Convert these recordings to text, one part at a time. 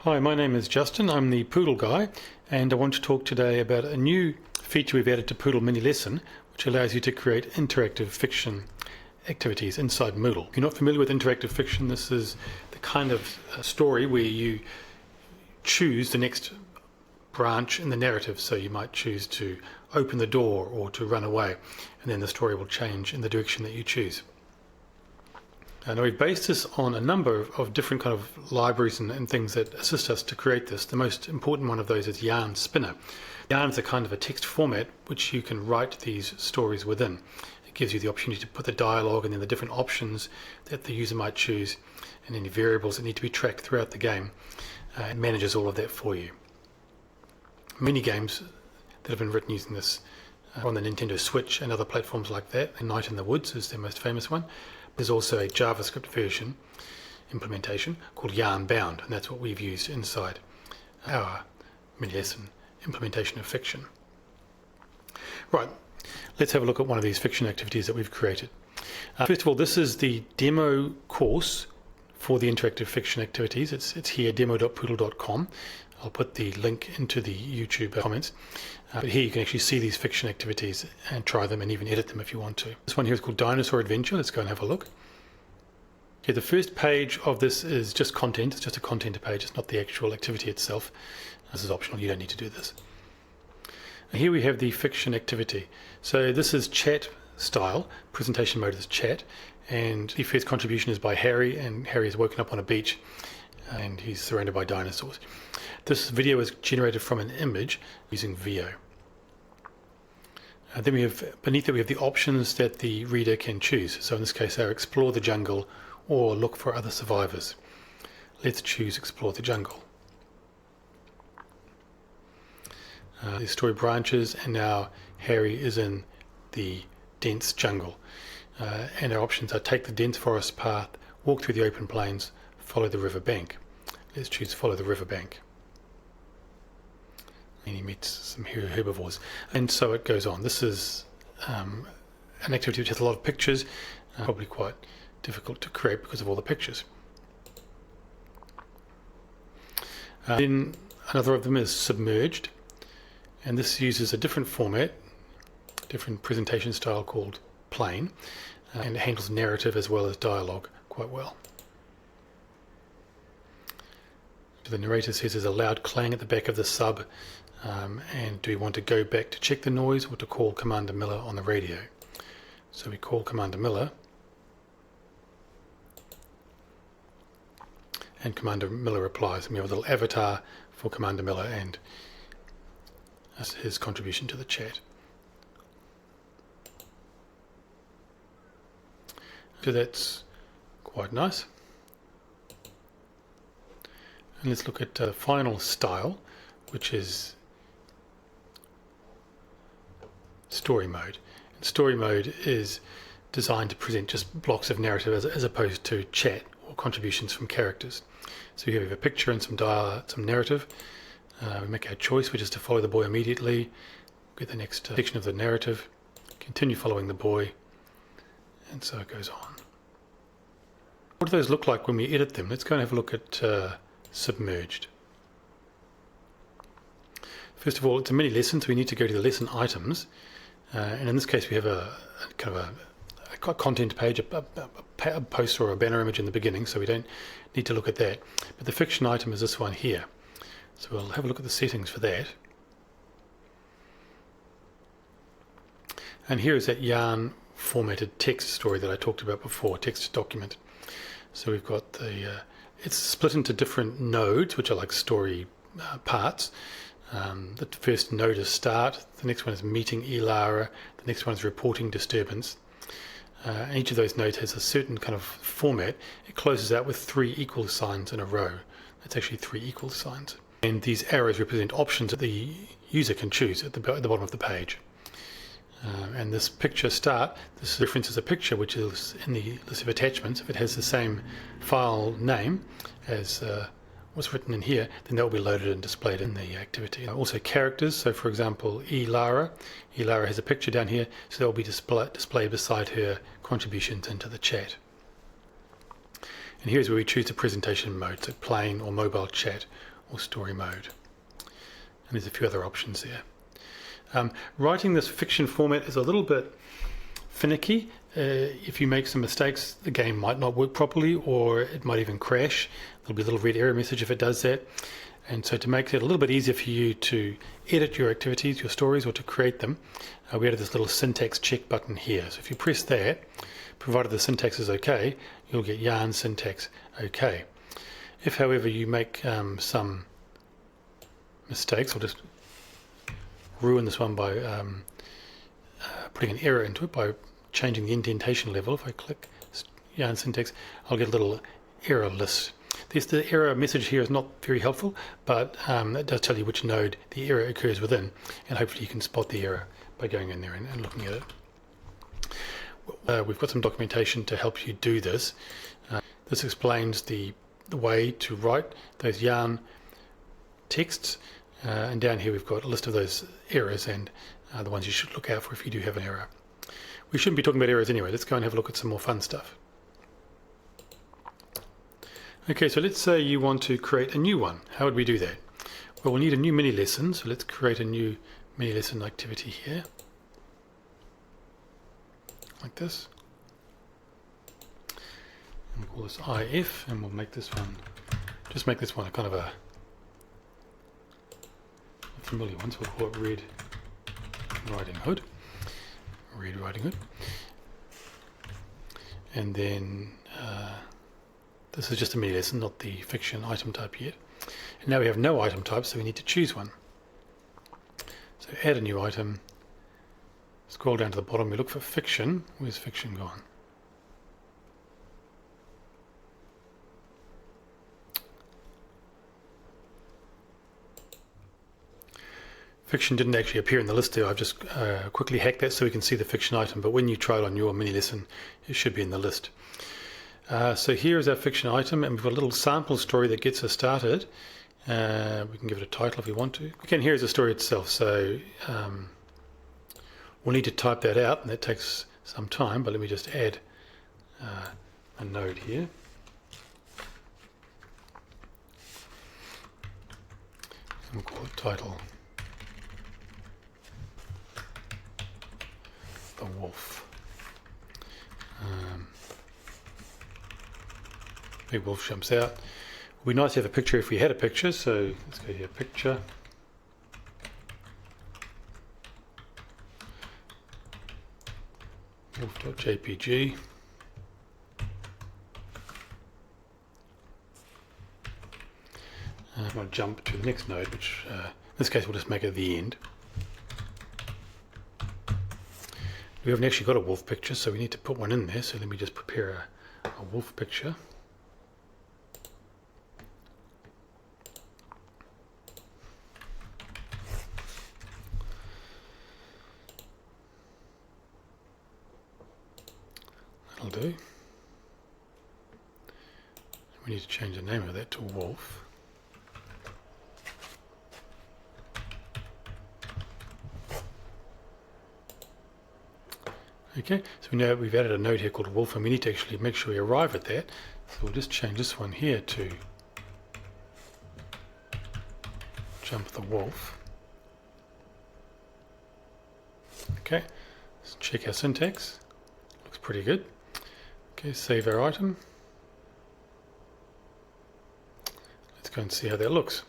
Hi, my name is Justin. I'm the Poodle guy, and I want to talk today about a new feature we've added to Poodll MiniLesson, which allows you to create interactive fiction activities inside Moodle. If you're not familiar with interactive fiction, this is the kind of story where you choose the next branch in the narrative. So you might choose to open the door or to run away, and then the story will change in the direction that you choose. Now we've based this on a number of different kind of libraries and things that assist us to create this. The most important one of those is Yarn Spinner. Yarn is a kind of a text format which you can write these stories within. It gives you the opportunity to put the dialogue and then the different options that the user might choose and any variables that need to be tracked throughout the game. It manages all of that for you. Many games that have been written using this on the Nintendo Switch and other platforms like that. Night in the Woods is their most famous one. There's also a JavaScript version implementation called Yarn Bound, and that's what we've used inside our MiniLesson implementation of fiction. Right, let's have a look at one of these fiction activities that we've created. First of all, this is the demo course for the interactive fiction activities. It's here, demo.poodle.com. I'll put the link into the YouTube comments. But here you can actually see these fiction activities and try them and even edit them if you want to. This one here is called Dinosaur Adventure. Let's go and have a look. Okay, the first page of this is just content. It's just a content page. It's not the actual activity itself. This is optional. You don't need to do this. And here we have the fiction activity. So this is chat style. Presentation mode is chat. And the first contribution is by Harry, and Harry is woken up on a beach and he's surrounded by dinosaurs. This video is generated from an image using VO. Then we have, beneath it we have the options that the reader can choose. So in this case, our explore the jungle or look for other survivors. Let's choose explore the jungle. The story branches, and now Harry is in the dense jungle. And our options are take the dense forest path, walk through the open plains, follow the river bank. Let's choose follow the river bank. And he meets some herbivores, and so it goes on. This is an activity which has a lot of pictures, probably quite difficult to create because of all the pictures. Then another of them is submerged, and this uses a different format, different presentation style called plain, and it handles narrative as well as dialogue quite well. The narrator says there's a loud clang at the back of the sub, and do we want to go back to check the noise or to call Commander Miller on the radio? So we call Commander Miller, and Commander Miller replies, and we have a little avatar for Commander Miller and his contribution to the chat. So that's quite nice. And let's look at final style, which is story mode. And story mode is designed to present just blocks of narrative as opposed to chat or contributions from characters. So here we have a picture and some narrative. We make our choice, which is to follow the boy immediately, get the next section of the narrative, continue following the boy, and so it goes on. What do those look like when we edit them? Let's go and have a look at submerged. First of all, it's a mini lesson, so we need to go to the lesson items, and in this case we have a kind of a content page, a poster or a banner image in the beginning, so we don't need to look at that. But the fiction item is this one here, so we'll have a look at the settings for that. And here is that yarn formatted text story that I talked about before, text document. So we've got the it's split into different nodes, which are like story parts. The first node is start, the next one is meeting Elara, the next one is reporting disturbance. And each of those nodes has a certain kind of format. It closes out with 3 equal signs in a row. That's actually 3 equal signs. And these arrows represent options that the user can choose at the bottom of the page. And this picture start, this references a picture which is in the list of attachments. If it has the same file name as what's written in here, then that will be loaded and displayed in the activity. Also characters, so for example Elara has a picture down here, so that will be displayed beside her contributions into the chat. And here's where we choose the presentation mode, so plain or mobile chat or story mode. And there's a few other options there. Writing this fiction format is a little bit finicky. If you make some mistakes, the game might not work properly, or it might even crash. There'll be a little red error message if it does that. And so to make it a little bit easier for you to edit your activities, your stories, or to create them, we added this little syntax check button here. So if you press that, provided the syntax is okay, you'll get yarn syntax okay. If, however, you make some mistakes, I'll just ruin this one by putting an error into it by changing the indentation level. If I click yarn syntax, I'll get a little error list. The error message here is not very helpful, but it does tell you which node the error occurs within, and hopefully you can spot the error by going in there and looking at it. We've got some documentation to help you do this. This explains the way to write those yarn texts, and down here we've got a list of those errors and the ones you should look out for if you do have an error. We shouldn't be talking about errors anyway. Let's go and have a look at some more fun stuff. Okay, so let's say you want to create a new one. How would we do that? Well, we'll need a new mini lesson, so let's create a new mini lesson activity here. Like this. And we'll call this IF, and we'll make this one, just make this one a kind of a familiar one, so we'll call it Red Riding Hood. Red Riding Hood. And then this is just a mini lesson, not the fiction item type yet. And now we have no item type, so we need to choose one. So add a new item, scroll down to the bottom, we look for fiction. Where's fiction gone? Fiction didn't actually appear in the list there. I've just quickly hacked that so we can see the fiction item, but when you try it on your mini lesson, it should be in the list. So here is our fiction item, and we've got a little sample story that gets us started. We can give it a title if we want to. Okay, and here's the story itself. So we'll need to type that out, and that takes some time, but let me just add a node here. And we'll call it title The Wolf. Big wolf jumps out. It would be nice to have a picture if we had a picture, so let's go here, picture. Wolf.jpg. I'm going to jump to the next node, which in this case we'll just make it the end. We haven't actually got a wolf picture, so we need to put one in there, so let me just prepare a wolf picture. That'll do. We need to change the name of that to wolf. Okay, so we know we've added a node here called wolf, and we need to actually make sure we arrive at that. So we'll just change this one here to jump the wolf. Okay, let's check our syntax. Looks pretty good. Okay, save our item. Let's go and see how that looks.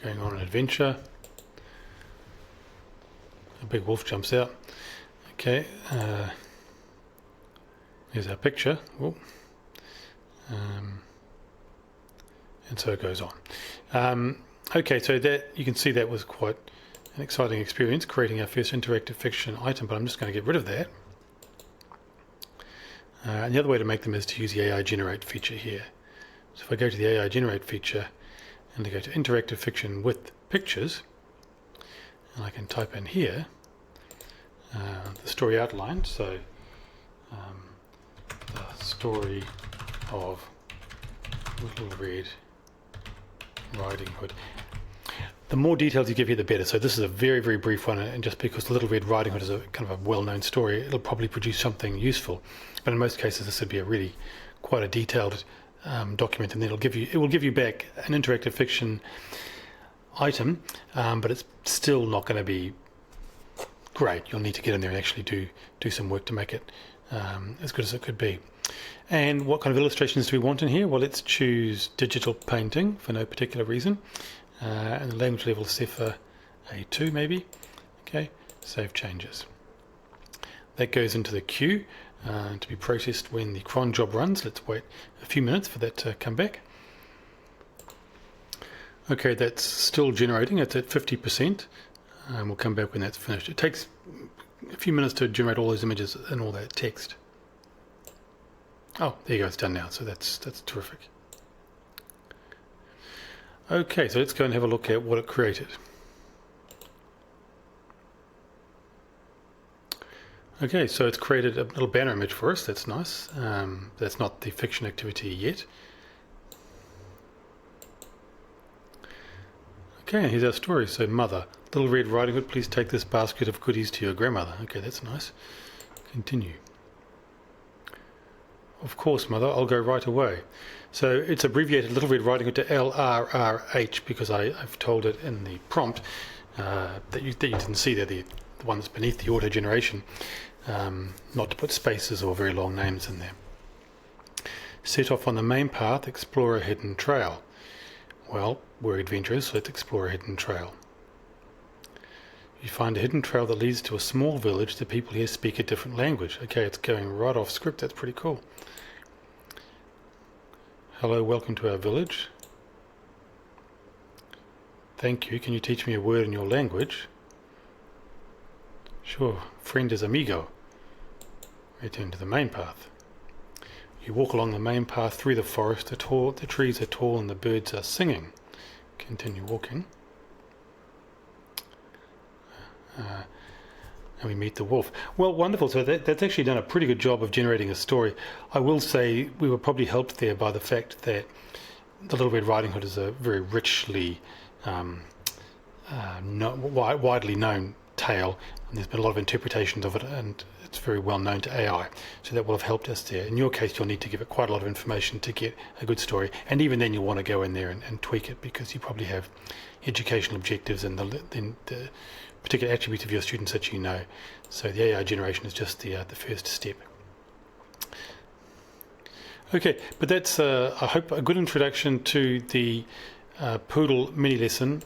We're going on an adventure. A big wolf jumps out. Okay, here's our picture. And so it goes on. Okay, so that you can see that was quite an exciting experience, creating our first interactive fiction item, but I'm just going to get rid of that. And the other way to make them is to use the AI generate feature here. So if I go to the AI generate feature and I go to interactive fiction with pictures, and I can type in here the story outline, so the story of Little Red Riding Hood. The more details you give here, the better. So this is a very, very brief one, and just because Little Red Riding Hood is a kind of a well-known story, it'll probably produce something useful. But in most cases, this would be a really quite a detailed document, and then it will give you back an interactive fiction item, but it's still not going to be great. You'll need to get in there and actually do some work to make it as good as it could be. And what kind of illustrations do we want in here? Well, let's choose digital painting for no particular reason. And the language level set for A2 maybe. Okay, save changes. That goes into the queue to be processed when the cron job runs. Let's wait a few minutes for that to come back. Okay, that's still generating. It's at 50%. We'll come back when that's finished. It takes a few minutes to generate all those images and all that text. Oh, there you go, it's done now, so that's terrific. Okay, so let's go and have a look at what it created. Okay, so it's created a little banner image for us, that's nice. That's not the fiction activity yet. Okay, here's our story. So, Mother, Little Red Riding Hood, please take this basket of goodies to your grandmother. Okay, that's nice. Continue. Of course, Mother, I'll go right away. So it's abbreviated Little Red Riding Hood to LRRH because I've told it in the prompt that you didn't see there, the one that's beneath the auto generation, not to put spaces or very long names in there. Set off on the main path, explore a hidden trail. Well, we're adventurers, so let's explore a hidden trail. You find a hidden trail that leads to a small village. The people here speak a different language. Okay, it's going right off script. That's pretty cool. Hello, welcome to our village. Thank you. Can you teach me a word in your language? Sure. Friend is amigo. Return to the main path. You walk along the main path through the forest. The trees are tall and the birds are singing. Continue walking. And we meet the wolf. Well, wonderful. So that's actually done a pretty good job of generating a story. I will say we were probably helped there by the fact that the Little Red Riding Hood is a very richly widely known tale, and there's been a lot of interpretations of it, and it's very well known to AI. So that will have helped us there. In your case, you'll need to give it quite a lot of information to get a good story, and even then you'll want to go in there and tweak it because you probably have educational objectives and the particular attributes of your students that you know. So the AI generation is just the first step. Okay, but that's I hope a good introduction to the Poodll MiniLesson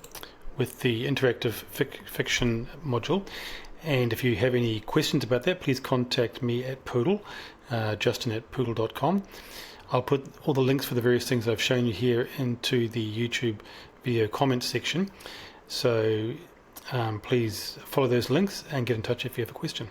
with the interactive fiction module. And if you have any questions about that, please contact me at Poodll, Justin@Poodll.com. I'll put all the links for the various things I've shown you here into the YouTube video comments section. So please follow those links and get in touch if you have a question.